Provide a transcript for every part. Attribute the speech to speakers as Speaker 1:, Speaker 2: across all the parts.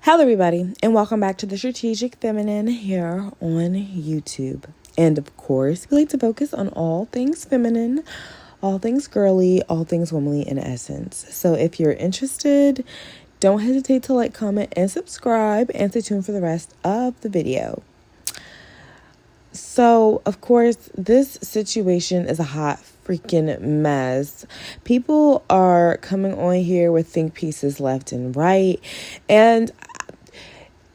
Speaker 1: Hello, everybody, and welcome back to the Strategic Feminine here on YouTube. And of course, we like to focus on all things feminine, all things girly, all things womanly in essence. So if you're interested, don't hesitate to like, comment, and subscribe, and stay tuned for the rest of the video. So, of course, this situation is a hot freaking mess. People are coming on here with think pieces left and right. And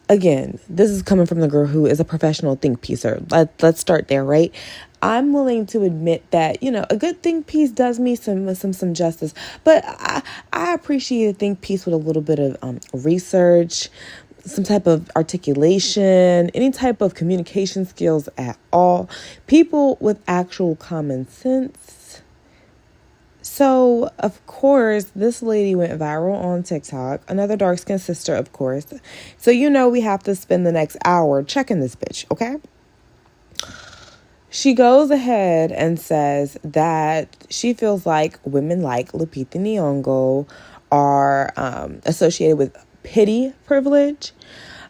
Speaker 1: again, this is coming from the girl who is a professional think piecer. Let's start there, right? I'm willing to admit that, a good think piece does me some justice, but I appreciate a think piece with a little bit of research, some type of articulation, any type of communication skills at all. People with actual common sense. So, of course, this lady went viral on TikTok. Another dark-skinned sister, of course. So, we have to spend the next hour checking this bitch, okay? She goes ahead and says that she feels like women like Lupita Nyong'o are associated with pity privilege,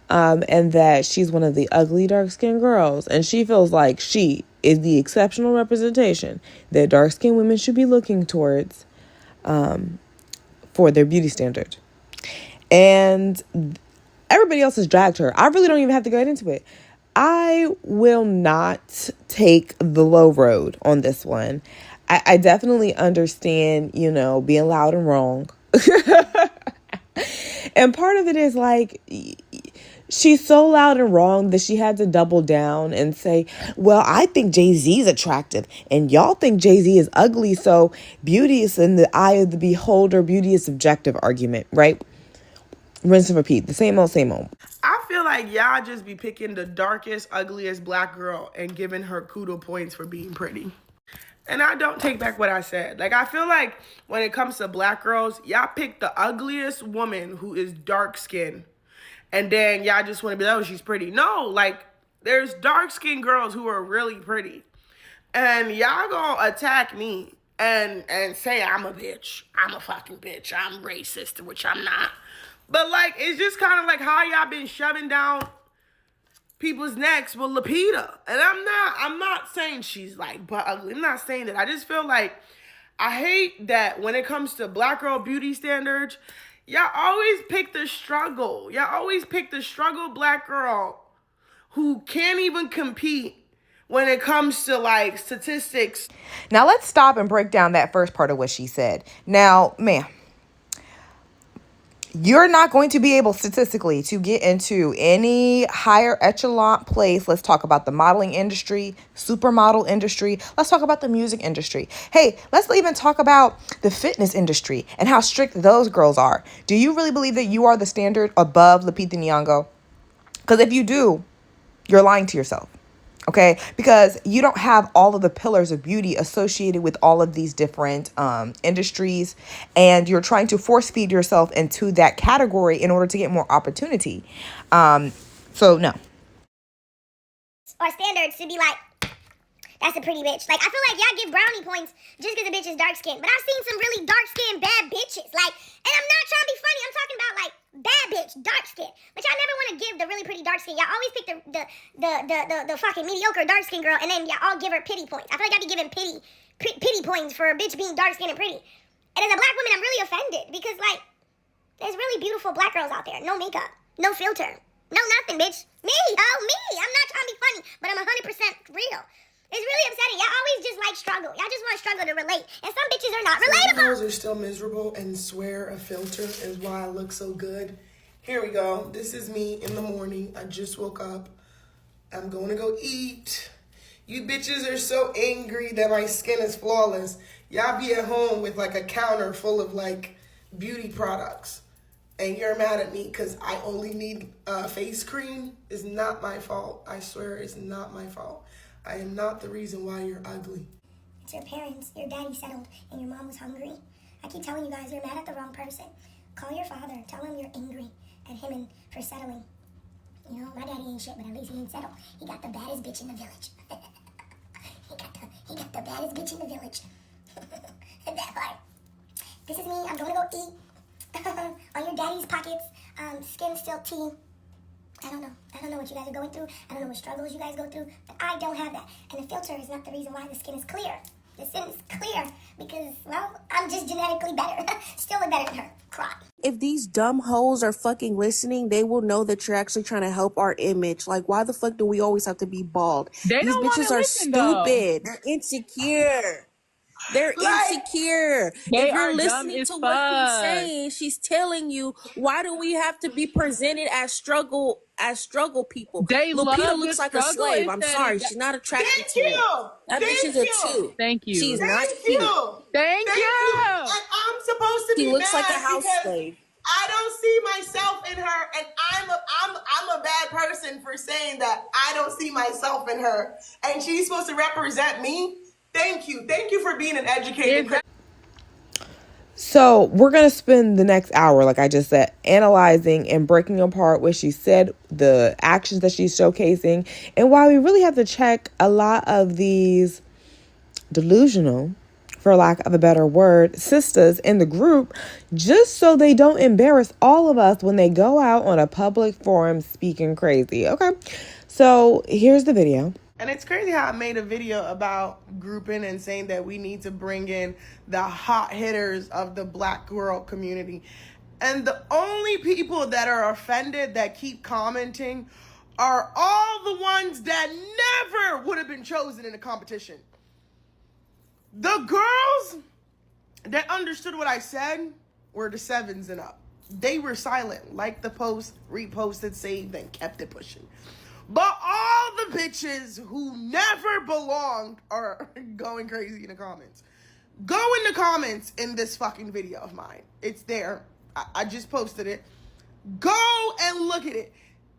Speaker 1: and that she's one of the ugly dark-skinned girls. And she feels like she is the exceptional representation that dark-skinned women should be looking towards for their beauty standard. And everybody else has dragged her. I really don't even have to get into it. I will not take the low road on this one. I definitely understand, being loud and wrong. And part of it is like, she's so loud and wrong that she had to double down and say, well, I think Jay-Z is attractive and y'all think Jay-Z is ugly. So beauty is in the eye of the beholder. Beauty is subjective argument, right? Rinse and repeat. The same old, same old.
Speaker 2: I feel like y'all just be picking the darkest, ugliest black girl and giving her kudo points for being pretty. And I don't take back what I said. Like, I feel like when it comes to black girls, y'all pick the ugliest woman who is dark-skinned. And then y'all just want to be like, oh, she's pretty. No, like, there's dark-skinned girls who are really pretty. And y'all gonna attack me and say I'm a bitch. I'm a fucking bitch. I'm racist, which I'm not. But, like, it's just kind of like how y'all been shoving down people's necks with Lupita. And I'm not saying she's, like, but ugly. I'm not saying that. I just feel like I hate that when it comes to black girl beauty standards, y'all always pick the struggle. Y'all always pick the struggle black girl who can't even compete when it comes to, like, statistics.
Speaker 1: Now, let's stop and break down that first part of what she said. Now, ma'am, you're not going to be able statistically to get into any higher echelon place. Let's talk about the modeling industry, supermodel industry. Let's talk about the music industry. Hey, let's even talk about the fitness industry and how strict those girls are. Do you really believe that you are the standard above Lupita Nyong'o? Because if you do, you're lying to yourself. Okay, because you don't have all of the pillars of beauty associated with all of these different industries, and you're trying to force feed yourself into that category in order to get more opportunity. So no.
Speaker 3: Or standards to be like, that's a pretty bitch. Like, I feel like y'all give brownie points just because a bitch is dark-skinned. But I've seen some really dark-skinned bad bitches. Like, and I'm not trying to be funny. I'm talking about, like, bad bitch, dark-skinned. But y'all never want to give the really pretty dark-skinned. Y'all always pick the fucking mediocre dark-skinned girl, and then y'all all give her pity points. I feel like y'all be giving pity points for a bitch being dark-skinned and pretty. And as a black woman, I'm really offended because, like, there's really beautiful black girls out there. No makeup, no filter, no nothing, bitch. Me. I'm not trying to be funny, but I'm 100% real. It's really upsetting. Y'all always just like struggle. Y'all just want to struggle to relate. And some bitches are not relatable.
Speaker 2: Some girls are still miserable and swear a filter is why I look so good. Here we go. This is me in the morning. I just woke up. I'm going to go eat. You bitches are so angry that my skin is flawless. Y'all be at home with like a counter full of like beauty products. And you're mad at me because I only need face cream. It's not my fault. I swear it's not my fault. I am not the reason why you're ugly.
Speaker 3: It's your parents. Your daddy settled and your mom was hungry. I keep telling you guys, you're mad at the wrong person. Call your father. Tell him you're angry at him for settling. My daddy ain't shit, but at least he ain't settled. He got the baddest bitch in the village. he got the baddest bitch in the village. That part. This is me. I'm going to go eat on your daddy's pockets. Skin still tea. I don't know. I don't know what you guys are going through. I don't know what struggles you guys go through, but I don't have that. And the filter is not the reason why the skin is clear. The skin is clear because, well, I'm just genetically better. Still look better than her. Cry.
Speaker 4: If these dumb hoes are fucking listening, they will know that you're actually trying to help our image. Like, why the fuck do we always have to be bald?
Speaker 5: They
Speaker 4: These
Speaker 5: don't want
Speaker 4: bitches
Speaker 5: to
Speaker 4: are
Speaker 5: listen though.
Speaker 4: stupid. They're insecure. They're insecure.
Speaker 5: They
Speaker 4: If you're
Speaker 5: are dumb
Speaker 4: listening
Speaker 5: as
Speaker 4: to what she's
Speaker 5: fuck.
Speaker 4: saying, she's telling you, why do we have to be presented as struggle people?
Speaker 5: They
Speaker 4: Lupita
Speaker 5: love the
Speaker 4: looks like a
Speaker 5: struggle
Speaker 4: slave. I'm
Speaker 5: aesthetic.
Speaker 4: sorry, she's not attracted
Speaker 2: Thank
Speaker 4: to me.
Speaker 2: you.
Speaker 4: That bitch
Speaker 2: Thank
Speaker 4: is a
Speaker 2: you.
Speaker 4: 2.
Speaker 5: Thank you.
Speaker 4: She's not
Speaker 2: Thank
Speaker 4: cute.
Speaker 2: you.
Speaker 5: Thank you.
Speaker 2: And I'm supposed to
Speaker 4: She
Speaker 2: be
Speaker 4: looks
Speaker 2: mad
Speaker 4: like a house
Speaker 2: because
Speaker 4: slave.
Speaker 2: I don't see myself in her, and I'm a bad person for saying that I don't see myself in her, and she's supposed to represent me. Thank you for being an educated.
Speaker 1: So we're going to spend the next hour, like I just said, analyzing and breaking apart what she said, the actions that she's showcasing, and why we really have to check a lot of these delusional, for lack of a better word, sisters in the group, just so they don't embarrass all of us when they go out on a public forum speaking crazy. Okay, so here's the video.
Speaker 2: And it's crazy how I made a video about grouping and saying that we need to bring in the hot hitters of the black girl community. And the only people that are offended that keep commenting are all the ones that never would have been chosen in a competition. The girls that understood what I said were the 7s and up. They were silent, liked the post, reposted, saved, and kept it pushing. But all the bitches who never belonged are going crazy in the comments. Go in the comments in this fucking video of mine. It's there. I just posted it. Go and look at it.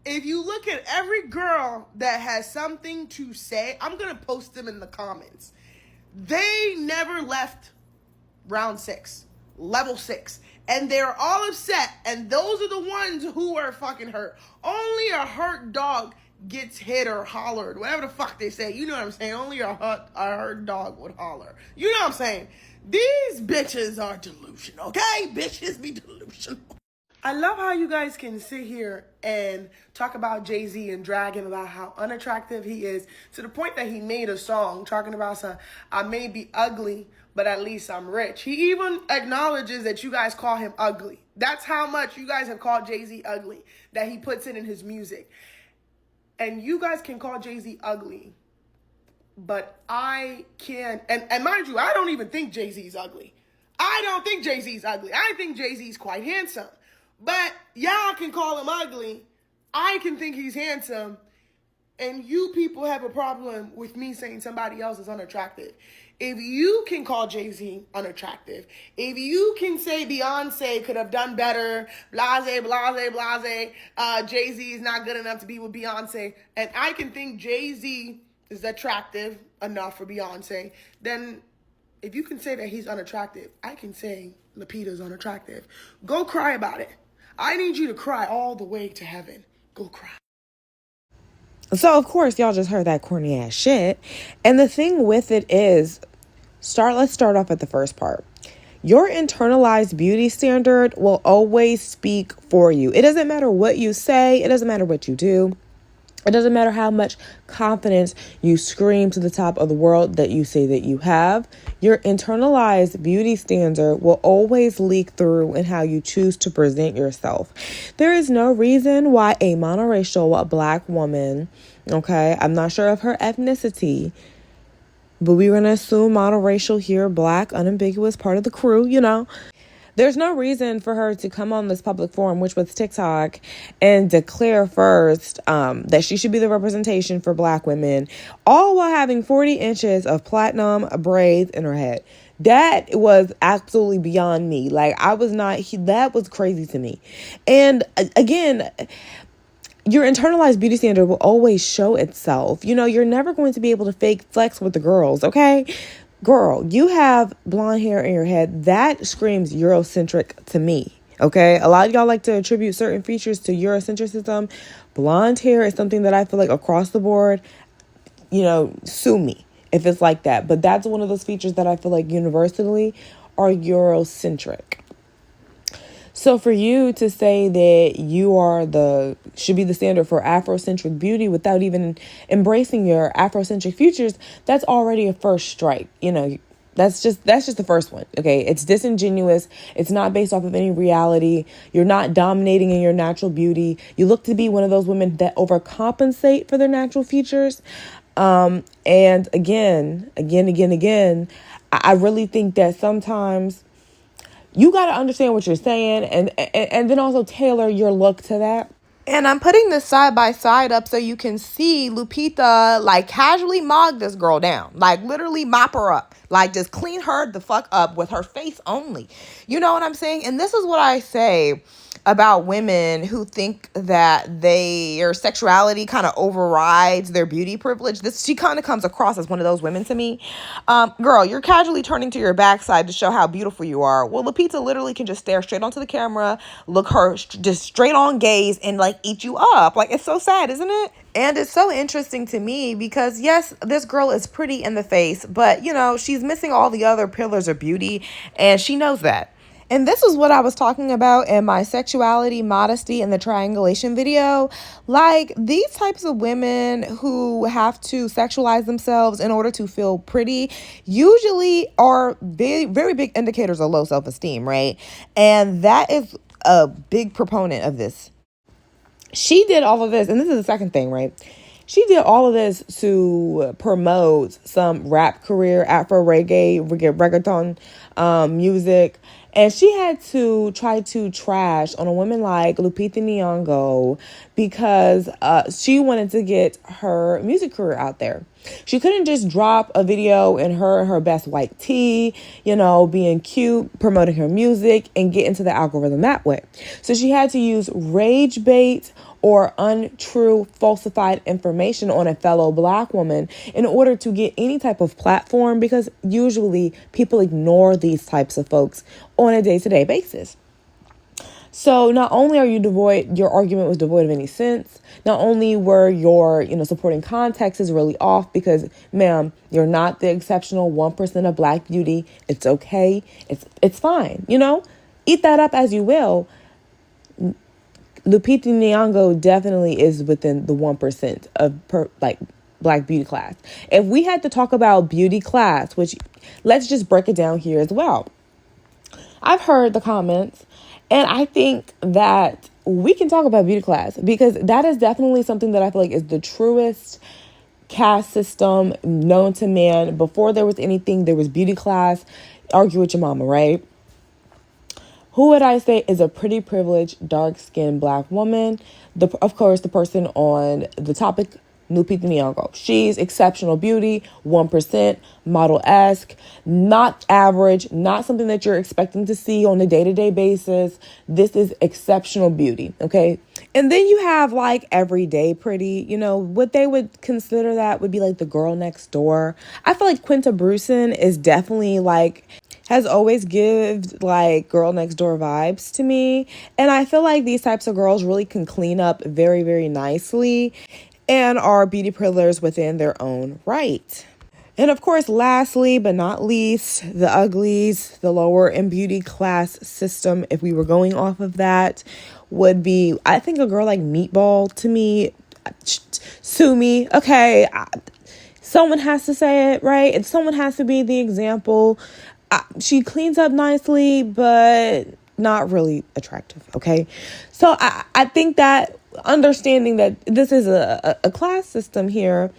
Speaker 2: If you look at every girl that has something to say, I'm going to post them in the comments. They never left round 6, level 6. And they're all upset. And those are the ones who are fucking hurt. Only a hurt dog gets hit or hollered, whatever the fuck they say. You know what I'm saying? Only a hurt dog would holler. You know what I'm saying? These bitches are delusional, okay? Bitches be delusional. I love how you guys can sit here and talk about Jay-Z and drag him about how unattractive he is, to the point that he made a song talking about, I may be ugly, but at least I'm rich. He even acknowledges that you guys call him ugly. That's how much you guys have called Jay-Z ugly, that he puts it in his music. And you guys can call Jay-Z ugly, but I can, and mind you, I don't even think Jay-Z's ugly. I don't think Jay-Z's ugly. I think Jay-Z's quite handsome. But y'all can call him ugly. I can think he's handsome. And you people have a problem with me saying somebody else is unattractive. If you can call Jay-Z unattractive, if you can say Beyonce could have done better, blase, Jay-Z is not good enough to be with Beyonce, and I can think Jay-Z is attractive enough for Beyonce, then if you can say that he's unattractive, I can say Lupita's unattractive. Go cry about it. I need you to cry all the way to heaven. Go cry.
Speaker 1: So, of course, y'all just heard that corny ass shit. And the thing with it is, let's start off at the first part. Your internalized beauty standard will always speak for you. It doesn't matter what you say. It doesn't matter what you do. It doesn't matter how much confidence you scream to the top of the world that you say that you have. Your internalized beauty standard will always leak through in how you choose to present yourself. There is no reason why a monoracial black woman, okay, I'm not sure of her ethnicity, but we're going to assume monoracial here, black, unambiguous, part of the crew, you know. There's no reason for her to come on this public forum, which was TikTok, and declare first that she should be the representation for black women, all while having 40 inches of platinum braids in her head. That was absolutely beyond me. Like, that was crazy to me. And again, your internalized beauty standard will always show itself. You know, you're never going to be able to fake flex with the girls, okay? Girl, you have blonde hair in your head. That screams Eurocentric to me, okay? A lot of y'all like to attribute certain features to Eurocentrism. Blonde hair is something that I feel like across the board, you know, sue me if it's like that. But that's one of those features that I feel like universally are Eurocentric. So for you to say that you are should be the standard for Afrocentric beauty without even embracing your Afrocentric features, that's already a first strike. That's just the first one. Okay. It's disingenuous. It's not based off of any reality. You're not dominating in your natural beauty. You look to be one of those women that overcompensate for their natural features. And again, I really think that sometimes you got to understand what you're saying and then also tailor your look to that. And I'm putting this side by side up so you can see Lupita like casually mog this girl down, like literally mop her up, like just clean her the fuck up with her face only. You know what I'm saying? And this is what I say about women who think that their sexuality kind of overrides their beauty privilege. She kind of comes across as one of those women to me. Girl, you're casually turning to your backside to show how beautiful you are. Well, Lupita literally can just stare straight onto the camera, look her just straight on gaze and like eat you up. Like, it's so sad, isn't it? And it's so interesting to me because yes, this girl is pretty in the face, but she's missing all the other pillars of beauty and she knows that. And this is what I was talking about in my sexuality, modesty, and the triangulation video. Like, these types of women who have to sexualize themselves in order to feel pretty usually are very big indicators of low self-esteem, right? And that is a big proponent of this. She did all of this, and this is the second thing, right? She did all of this to promote some rap career, Afro reggaeton music. And she had to try to trash on a woman like Lupita Nyong'o because she wanted to get her music career out there. She couldn't just drop a video in her best white tee, being cute, promoting her music, and get into the algorithm that way. So she had to use rage bait or untrue, falsified information on a fellow Black woman in order to get any type of platform, because usually people ignore these types of folks on a day-to-day basis. So not only are you your argument was devoid of any sense, not only were your, supporting context is really off because, ma'am, you're not the exceptional 1% of Black beauty. It's okay. It's fine. Eat that up as you will. Lupita Nyong'o definitely is within the 1% of Black beauty class. If we had to talk about beauty class, which let's just break it down here as well. I've heard the comments, and I think that we can talk about beauty class because that is definitely something that I feel like is the truest caste system known to man. Before there was anything, there was beauty class. Argue with your mama, right? Who would I say is a pretty privileged, dark-skinned Black woman? Of course, the person on the topic, Lupita Nyong'o. She's exceptional beauty, 1%, model-esque, not average, not something that you're expecting to see on a day-to-day basis. This is exceptional beauty, okay? And then you have like everyday pretty, what they would consider that would be like the girl next door. I feel like Quinta Brewson is definitely has always given like girl next door vibes to me. And I feel like these types of girls really can clean up very, very nicely and are beauty pillars within their own right. And of course, lastly but not least, the uglies, the lower in beauty class system, if we were going off of that, would be, I think, a girl like Meatball to me. Sue me. Okay. Someone has to say it, right? And someone has to be the example. She cleans up nicely, but not really attractive, okay? So I think that understanding that this is a class system here,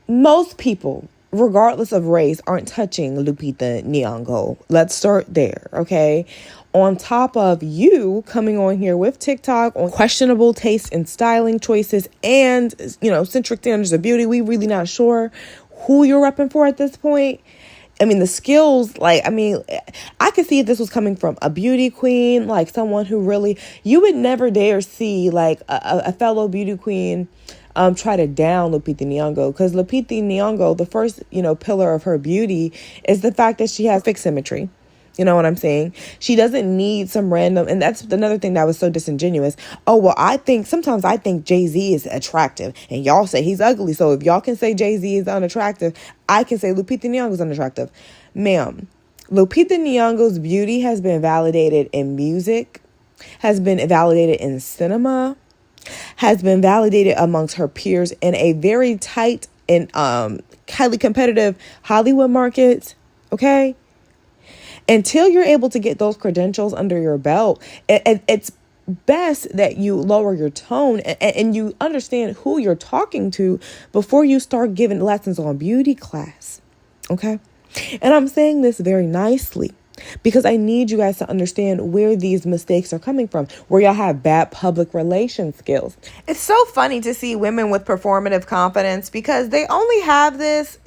Speaker 1: most people, regardless of race, aren't touching Lupita Nyong'o. Let's start there, okay? On top of you coming on here with TikTok on questionable taste and styling choices and, centric standards of beauty, we really not sure who you're repping for at this point. I mean, the skills, I could see if this was coming from a beauty queen, like someone who really, you would never dare see like a fellow beauty queen try to down Lupita Nyong'o, because Lupita Nyong'o, the first, pillar of her beauty is the fact that she has fixed symmetry. You know what I'm saying? She doesn't need some random, and that's another thing that was so disingenuous. Oh, well, sometimes I think Jay-Z is attractive, and y'all say he's ugly. So if y'all can say Jay-Z is unattractive, I can say Lupita Nyong'o is unattractive. Ma'am, Lupita Nyong'o's beauty has been validated in music, has been validated in cinema, has been validated amongst her peers in a very tight and highly competitive Hollywood market. Okay? Until you're able to get those credentials under your belt, it's best that you lower your tone and you understand who you're talking to before you start giving lessons on beauty class. Okay? And I'm saying this very nicely because I need you guys to understand where these mistakes are coming from, where y'all have bad public relations skills. It's so funny to see women with performative confidence because they only have this,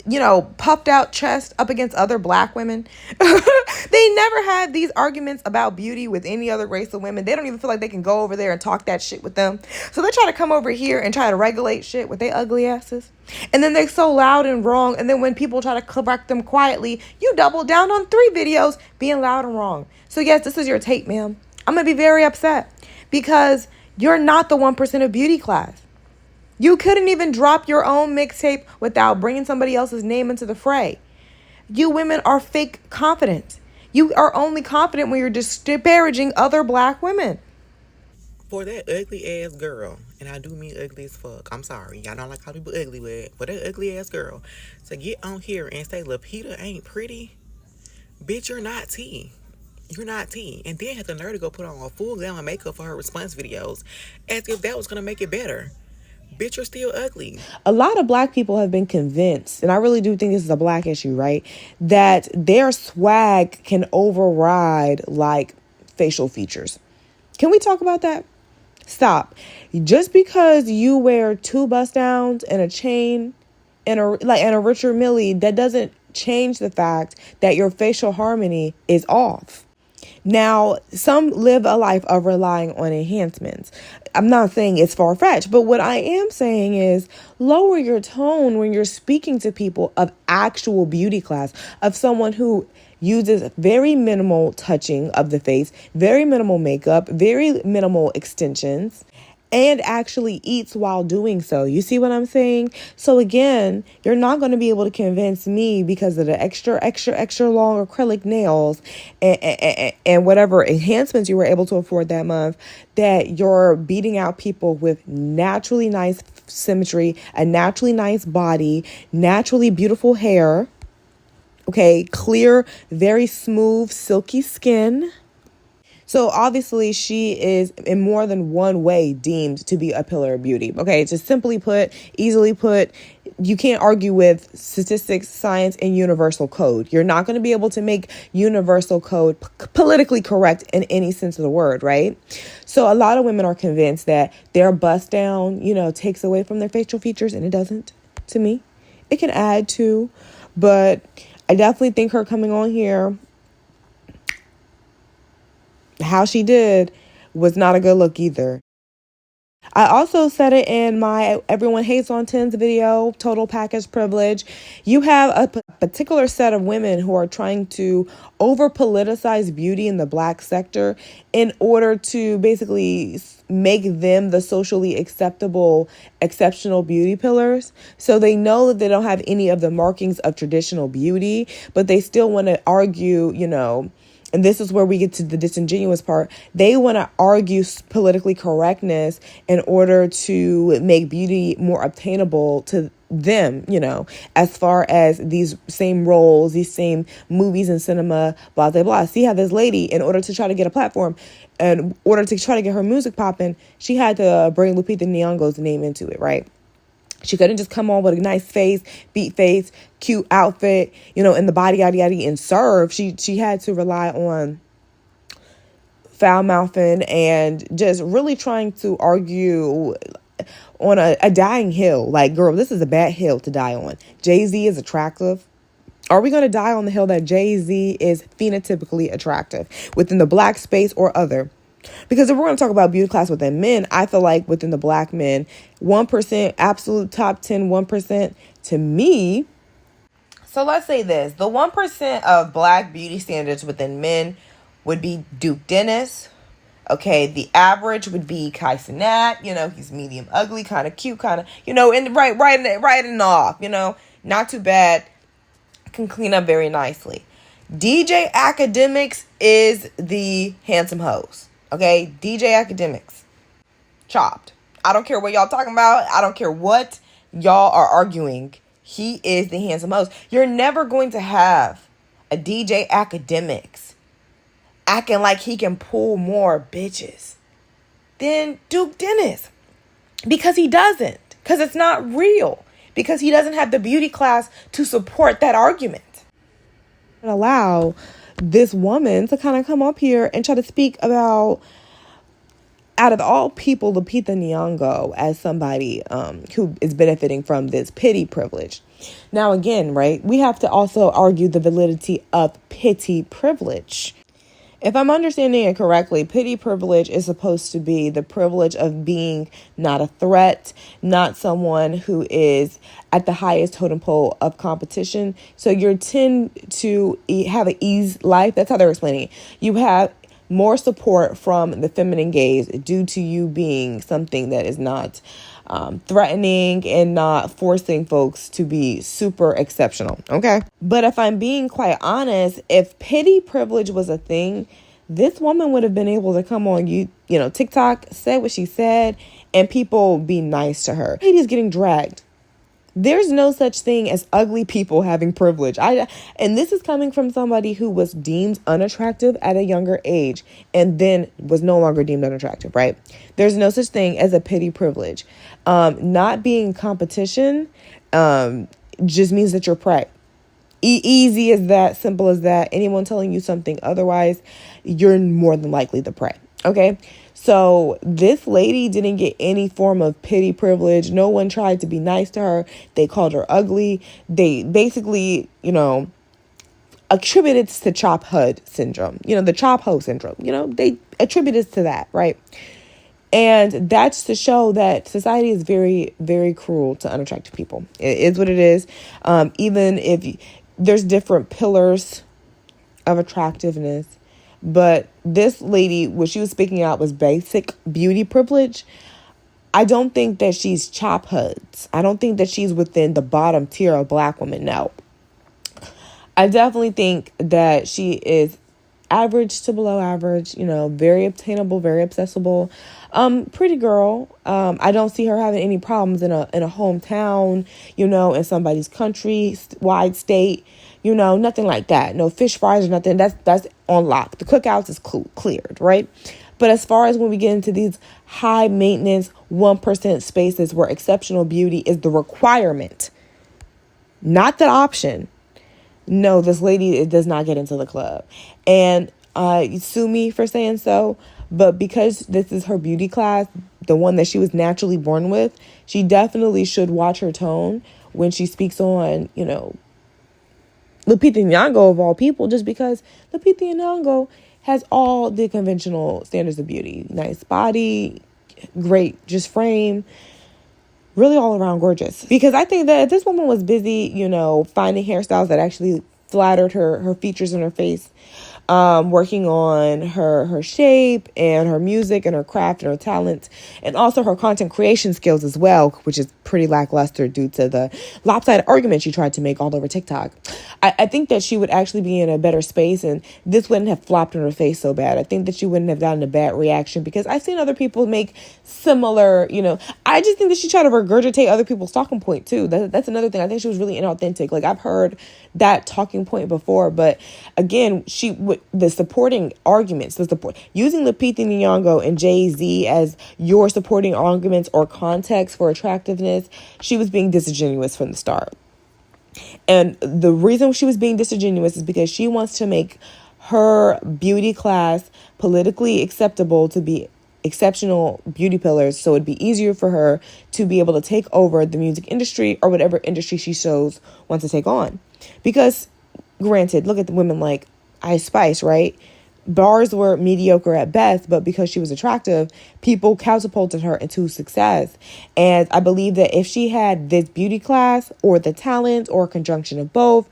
Speaker 1: puffed out chest up against other black women. They never have these arguments about beauty with any other race of women. They don't even feel like they can go over there and talk that shit with them. So they try to come over here and try to regulate shit with their ugly asses. And then they're so loud and wrong. And then when people try to correct them quietly, you double down on 3 videos being loud and wrong. So yes, this is your tape, ma'am. I'm going to be very upset because you're not the 1% of beauty class. You couldn't even drop your own mixtape without bringing somebody else's name into the fray. You women are fake confident. You are only confident when you're disparaging other black women.
Speaker 5: For that ugly ass girl, and I do mean ugly as fuck. I'm sorry. Y'all don't like how people ugly with. For that ugly ass girl to get on here and say Lupita ain't pretty, bitch, you're not T. You're not T. And then had the nerve to go put on a full gown of makeup for her response videos as if that was going to make it better. Bitch, you're still ugly.
Speaker 1: A lot of black people have been convinced, and I really do think this is a black issue, right? That their swag can override like facial features. Can we talk about that? Stop. Just because you wear 2 bust downs and a chain and a Richard Mille, that doesn't change the fact that your facial harmony is off. Now, some live a life of relying on enhancements. I'm not saying it's far-fetched, but what I am saying is lower your tone when you're speaking to people of actual beauty class, of someone who uses very minimal touching of the face, very minimal makeup, very minimal extensions, and actually eats while doing so. You see what I'm saying? So again, you're not going to be able to convince me because of the extra long acrylic nails and whatever enhancements you were able to afford that month that you're beating out people with naturally nice symmetry, a naturally nice body, naturally beautiful hair. Okay, clear, very smooth, silky skin. So obviously she is in more than one way deemed to be a pillar of beauty. Okay, just simply put, easily put, you can't argue with statistics, science, and universal code. You're not going to be able to make universal code politically correct in any sense of the word, right? So a lot of women are convinced that their bust down, takes away from their facial features, and it doesn't to me. It can add to, but I definitely think her coming on here, how she did, was not a good look either. I also said it in my Everyone Hates on 10's video, Total Package Privilege. You have a particular set of women who are trying to over-politicize beauty in the black sector in order to basically make them the socially acceptable, exceptional beauty pillars. So they know that they don't have any of the markings of traditional beauty, but they still want to argue, and this is where we get to the disingenuous part. They want to argue politically correctness in order to make beauty more obtainable to them, as far as these same roles, these same movies and cinema, blah, blah, blah. See how this lady, in order to try to get a platform, in order to try to get her music popping, she had to bring Lupita Nyong'o's name into it, right? She couldn't just come on with a nice face, beat face, cute outfit, in the body, yada, yada, and serve. She had to rely on foul mouthing and just really trying to argue on a dying hill. Like, girl, this is a bad hill to die on. Jay-Z is attractive. Are we going to die on the hill that Jay-Z is phenotypically attractive within the black space or other? Because if we're going to talk about beauty class within men, I feel like within the black men, 1%, absolute top 10, 1% to me. So let's say this. The 1% of black beauty standards within men would be Duke Dennis. Okay, the average would be Kai Cenat. He's medium ugly, kind of cute, kind of, and right and off, not too bad. Can clean up very nicely. DJ Academics is the handsome hoes. Okay? DJ Academics. Chopped. I don't care what y'all talking about. I don't care what y'all are arguing. He is the handsome host. You're never going to have a DJ Academics acting like he can pull more bitches than Duke Dennis. Because he doesn't. Because it's not real. Because he doesn't have the beauty class to support that argument. Allow this woman to kind of come up here and try to speak about, out of all people, Lupita Nyong'o as somebody who is benefiting from this pity privilege. Now, again, right, we have to also argue the validity of pity privilege. If I'm understanding it correctly, pity privilege is supposed to be the privilege of being not a threat, not someone who is at the highest totem pole of competition. So you tend to have an ease life. That's how they're explaining it. You have more support from the feminine gaze due to you being something that is not threatening and not forcing folks to be super exceptional. Okay. But if I'm being quite honest, if pity privilege was a thing, this woman would have been able to come on TikTok, say what she said, and people be nice to her. Lady's getting dragged. There's no such thing as ugly people having privilege. And this is coming from somebody who was deemed unattractive at a younger age and then was no longer deemed unattractive, right? There's no such thing as a pity privilege. Not being competition just means that you're prey. Easy as that, simple as that. Anyone telling you something otherwise, you're more than likely the prey. Okay? So this lady didn't get any form of pity privilege. No one tried to be nice to her. They called her ugly. They basically, attributed to Chop Hood syndrome. The Chop Ho syndrome. They attributed to that, right? And that's to show that society is very, very cruel to unattractive people. It is what it is. Even if there's different pillars of attractiveness. But this lady, what she was speaking out was basic beauty privilege. I don't think that she's Chop Hoods. I don't think that she's within the bottom tier of black women. No. I definitely think that she is average to below average, very obtainable, very accessible. Pretty girl. I don't see her having any problems in a hometown, in somebody's country-wide state, nothing like that. No fish fries or nothing. That's on lock. The cookouts is cleared, right? But as far as when we get into these high maintenance 1% spaces where exceptional beauty is the requirement, not the option. No, this lady does not get into the club. And sue me for saying so. But because this is her beauty class, the one that she was naturally born with, she definitely should watch her tone when she speaks on, Lupita Nyong'o of all people, just because Lupita Nyong'o has all the conventional standards of beauty. Nice body, great just frame, really all around gorgeous. Because I think that if this woman was busy, finding hairstyles that actually flattered her features in her face, working on her shape and her music and her craft and her talent, and also her content creation skills as well, which is pretty lackluster due to the lopsided argument she tried to make all over TikTok. I think that she would actually be in a better space, and this wouldn't have flopped in her face so bad. I think that she wouldn't have gotten a bad reaction, because I've seen other people make similar, I just think that she tried to regurgitate other people's talking point too. That's another thing. I think she was really inauthentic. Like, I've heard that talking point before, but again, the supporting arguments, using Lupita Nyong'o and Jay-Z as your supporting arguments or context for attractiveness, she was being disingenuous from the start. And the reason she was being disingenuous is because she wants to make her beauty class politically acceptable to be exceptional beauty pillars, so it'd be easier for her to be able to take over the music industry or whatever industry she wants to take on. Because granted, look at the women like Ice Spice, right? Bars were mediocre at best, but because she was attractive, people catapulted her into success. And I believe that if she had this beauty class or the talent or a conjunction of both,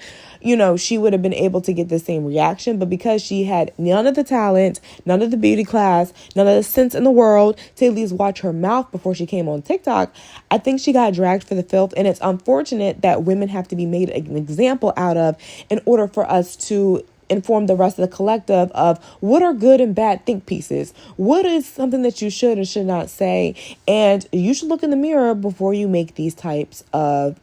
Speaker 1: she would have been able to get the same reaction. But because she had none of the talent, none of the beauty class, none of the sense in the world to at least watch her mouth before she came on TikTok, I think she got dragged for the filth. And it's unfortunate that women have to be made an example out of in order for us to inform the rest of the collective of what are good and bad think pieces. What is something that you should and should not say? And you should look in the mirror before you make these types of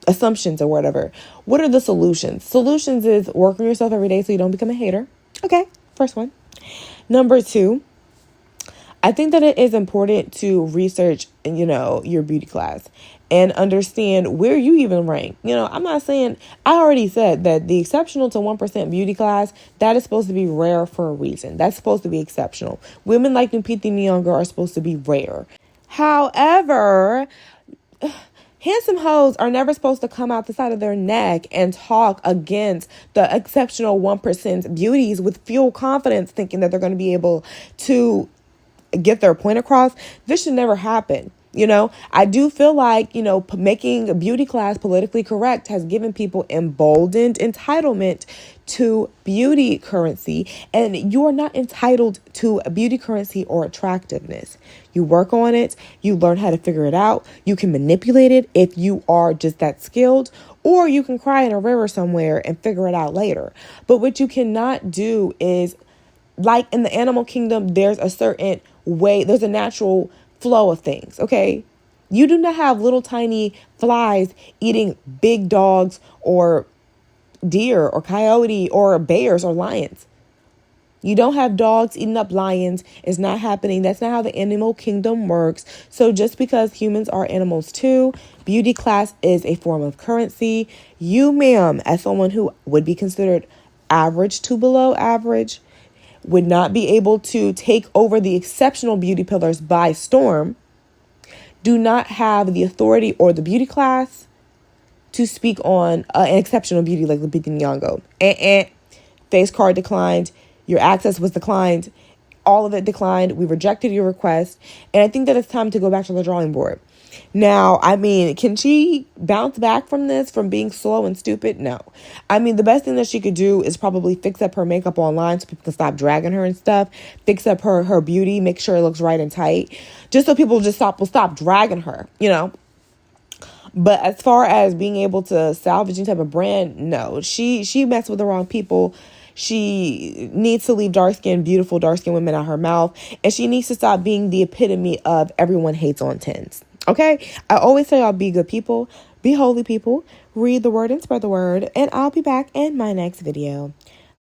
Speaker 1: assumptions or whatever. What are the solutions? Solutions is work on yourself every day so you don't become a hater. Okay, first one. Number 2, I think that it is important to research, your beauty class and understand where you even rank. I'm not saying, I already said that the exceptional to 1% beauty class, that is supposed to be rare for a reason. That's supposed to be exceptional. Women like Lupita Nyong'o are supposed to be rare. However, handsome hoes are never supposed to come out the side of their neck and talk against the exceptional 1% beauties with full confidence, thinking that they're going to be able to get their point across. This should never happen. I do feel like, making a beauty class politically correct has given people emboldened entitlement to beauty currency. And you are not entitled to a beauty currency or attractiveness. You work on it. You learn how to figure it out. You can manipulate it if you are just that skilled, or you can cry in a river somewhere and figure it out later. But what you cannot do is, like in the animal kingdom, there's a certain way, there's a natural flow of things, okay? You do not have little tiny flies eating big dogs or deer or coyote or bears or lions. You don't have dogs eating up lions. It's not happening. That's not how the animal kingdom works. So just because humans are animals too, beauty class is a form of currency. You, ma'am, as someone who would be considered average to below average, would not be able to take over the exceptional beauty pillars by storm, do not have the authority or the beauty class to speak on an exceptional beauty like Lupita Nyong'o. Face card declined. Your access was declined. All of it declined. We rejected your request. And I think that it's time to go back to the drawing board. Now, can she bounce back from this, from being slow and stupid? No. The best thing that she could do is probably fix up her makeup online so people can stop dragging her and stuff. Fix up her beauty, make sure it looks right and tight, just so people will stop dragging her, But as far as being able to salvage any type of brand, no. She messed with the wrong people. She needs to leave beautiful dark-skinned women out her mouth. And she needs to stop being the epitome of everyone hates on 10s. Okay? I always say y'all be good people, be holy people, read the word and spread the word. And I'll be back in my next video.